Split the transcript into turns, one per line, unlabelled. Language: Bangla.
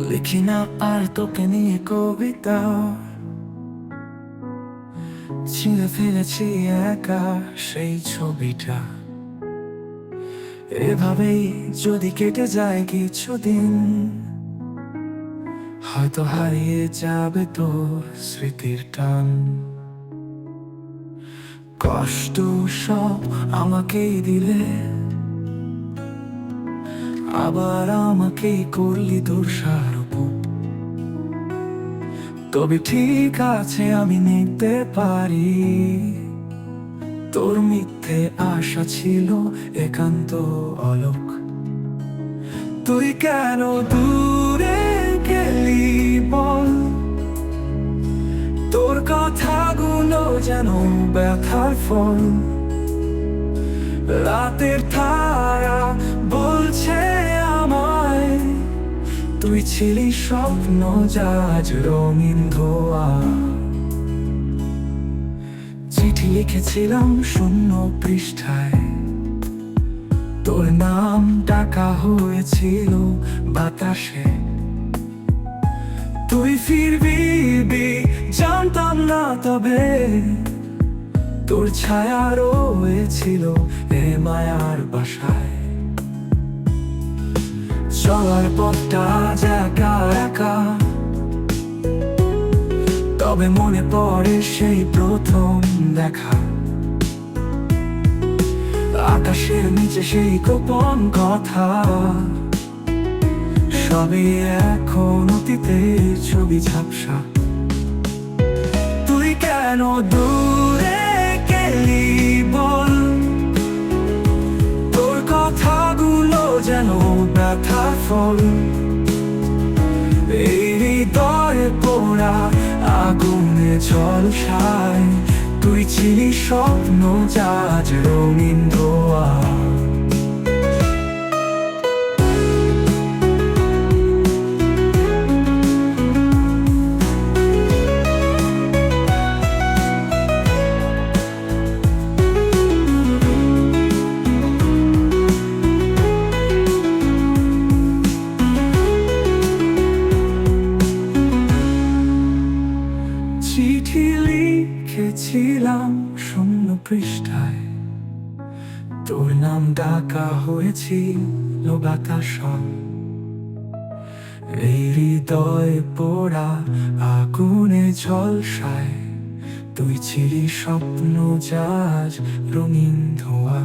লিখি না আর তোকে নিয়ে কবিতা, ছিঁড়ে ফেলেছি একা সেই ছবিটা। এভাবেই যদি কেটে যায় কিছুদিন, হয়তো হারিয়ে যাবে তোর স্মৃতির টান। কষ্ট সব আমাকেই দিলে, আবার আমাকেই করলি তোর সারোপ। তবে ঠিক আছে, আমি নিতে পারি। তোর মিথ্যে আশা ছিল একান্ত অলোক। তুই কেন দূরে গেলি বল, তোর কথাগুলো যেন ব্যথার ফল। রাতের তারা বলছে আমায়, তুই ছিলি স্বপ্ন যা আজ রঙিন ধোয়া। চিঠি লিখেছিলাম শূন্য পৃষ্ঠায়, তোর নাম ডাকা হয়েছিল বাতাসে। তুই ফিরবি জানতাম না, তবে তোর ছায়া রয়েছিল এ মায়ার বাসায়। চলার পথটা একা একা, তবে মনে পড়ে সেই প্রথম দেখা। আকাশের নিচে সেই গোপন কথা, সবই এখন অতীতের ছবি ঝাপসা। তুই কেন দূরে গেলি বল, তোর কথাগুলো যেন ব্যথার ফল। এই হৃদয়ে পোড়া আগুনে ঝলসায়, তুই ছিলি স্বপ্ন যা আজ রঙিন ধোয়া। চিঠি লিখেছিলাম শূন্য পৃষ্ঠায়, তোর নাম ডাকা হয়েছিল বাতাসে। এই হৃদয় পোড়া আগুনে ঝলসায়, তুই ছিলি স্বপ্ন যা আজ রঙিন ধোয়া।